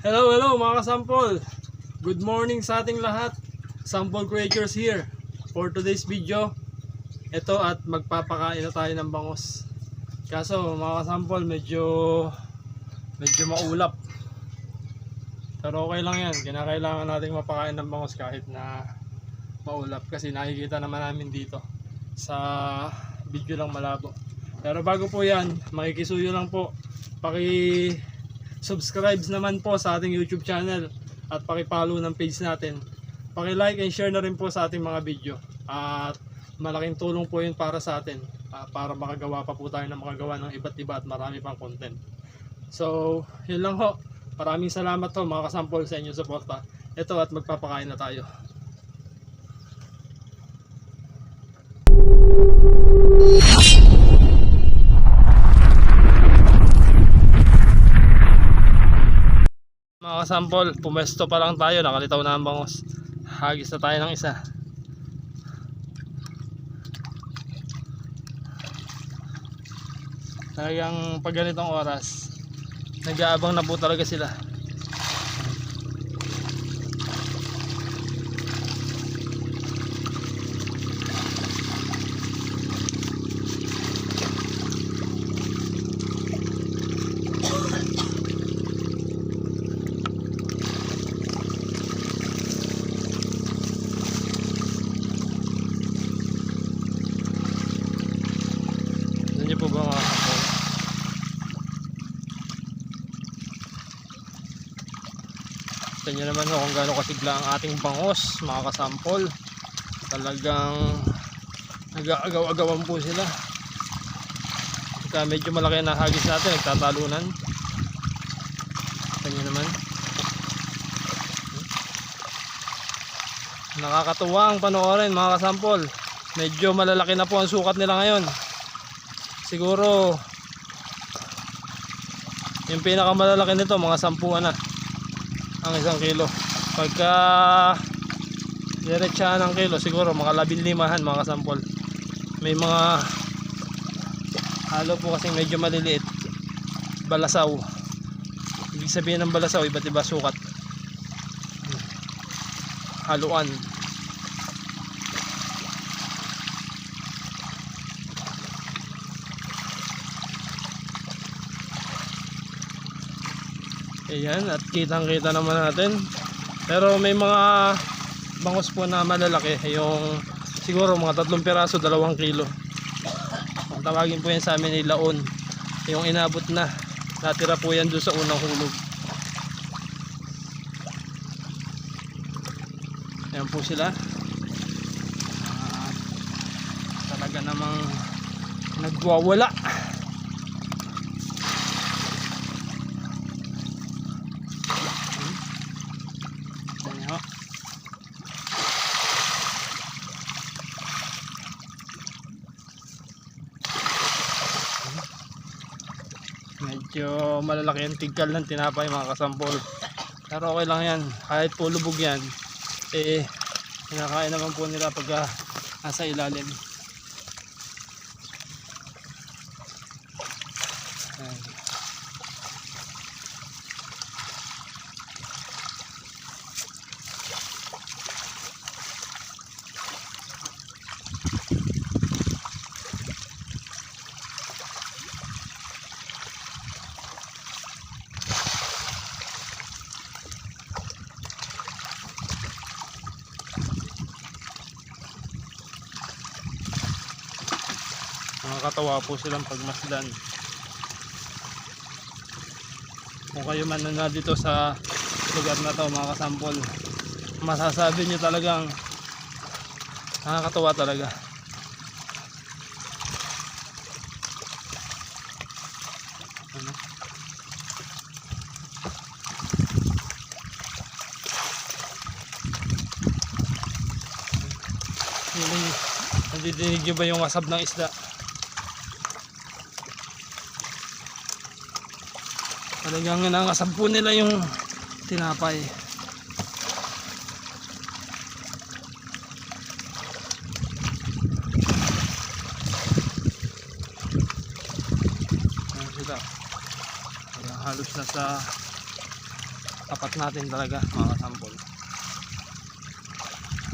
Hello mga kasampol. Good morning sa ating lahat. Sample Creatures here for today's video. Ito at magpapakain na tayo ng bangos. Kaso mga kasampol medyo maulap. Pero okay lang yan. Kinakailangan nating mapakain ng bangos kahit na maulap. Kasi nakikita naman namin dito sa video lang malabo. Pero bago po yan, makikisuyo lang po. Subscribe naman po sa ating YouTube channel at paki-follow ng page natin. Paki-like and share na rin po sa ating mga video. At malaking tulong po yun para sa atin, para makagawa pa po tayo ng makagawa ng iba't iba at marami pang content. So, yun lang ho. Maraming salamat ho mga kasampol sa inyong suporta. Ito at magpapakain na tayo. Mga kasampol, pumesto pa lang tayo, nakalitaw na ang bangos. Hagis na tayo ng isa. Talagang pag ganitong oras, nag-aabang na po talaga sila. Po ba mga kasampol? Ito nyo naman kung gaano kasigla ang ating bangos mga kasampol. Talagang nag-aagaw-agawan po sila. Kaya medyo malaki na hagis natin, nagtatalunan. Ito nyo naman. Nakakatuwa ang panoorin mga kasampol. Medyo malalaki na po ang sukat nila ngayon. Siguro yung pinakamalalaki nito mga 10 na ang 1 kilo. Pagka diretsahan ng kilo siguro mga 15 mga kasampol. May mga halo po kasi medyo maliliit, balasaw. Ibig sabihin ng balasaw, iba't iba sukat, haluan. Ayan, at kitang kita naman natin. Pero may mga bangos po na malalaki, yung siguro mga 3 piraso, 2 kilo. Ang tawagin po yan sa amin ay laon. Yung inabot na, natira po yan doon sa unang hulog. Ayan po sila. Talaga namang nagwawala. Medyo malalaki yung tigkal ng tinapay mga kasampol. Pero okay lang yan, kahit po lubog yan, kinakain naman po nila pagka nasa ilalim. Ayan. Nakakatawa po silang pagmasdan. Kung kayo man na dito sa lugar na to mga kasampol, masasabi nyo talagang nakakatawa talaga. Ano? Nadidinig nyo ba yung wasab ng isda? Talagang nangasab po nila yung tinapay. Ayan sila. Ayan, halos nasa tapat natin talaga mga kasampol.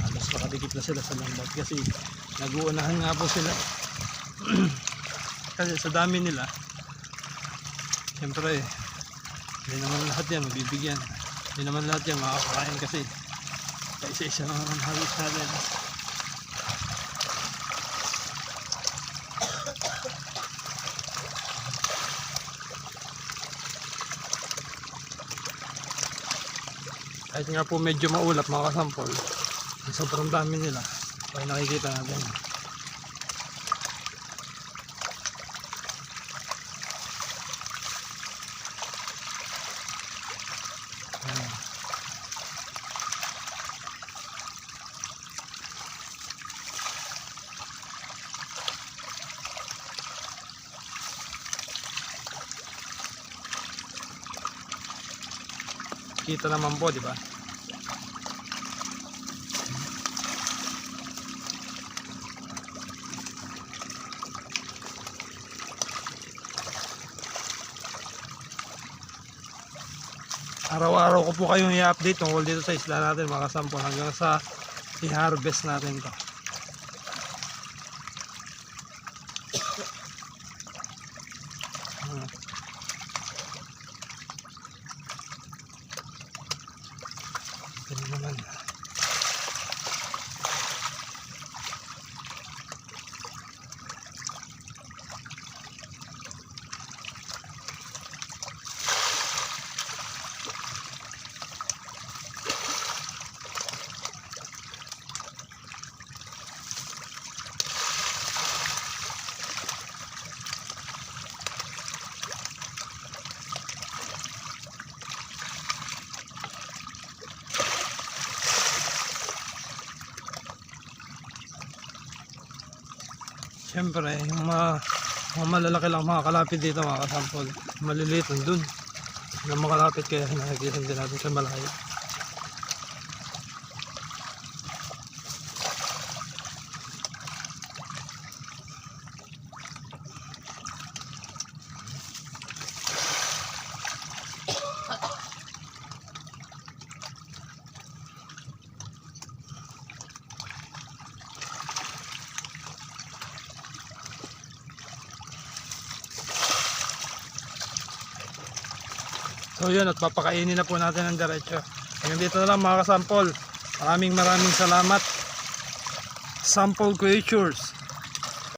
Halos nakadikit na sila sa lambat kasi nag-uunahan nga po sila. Kasi sa dami nila, siyempre hindi naman lahat yan mabibigyan, hindi naman lahat yan makakakain kasi isa-isa naman halos natin. Kahit nga po medyo maulap mga kasampol, sobrang dami nila kaya nakikita natin. Kita naman po, di ba? Araw-araw ko po kayong i-update tungkol dito sa isla natin mga kasampol hanggang sa i-harvest natin to. Ganun naman. Siyempre, yung mga malalaki lang mga kalapit dito mga kasampol. Maliliit nandun. Yung mga kalapit kaya nakikita din natin sa malayo. So yun, at papakainin na po natin ng diretso. Hanggang dito na lang mga kasampol. Maraming salamat. Sample Creatures.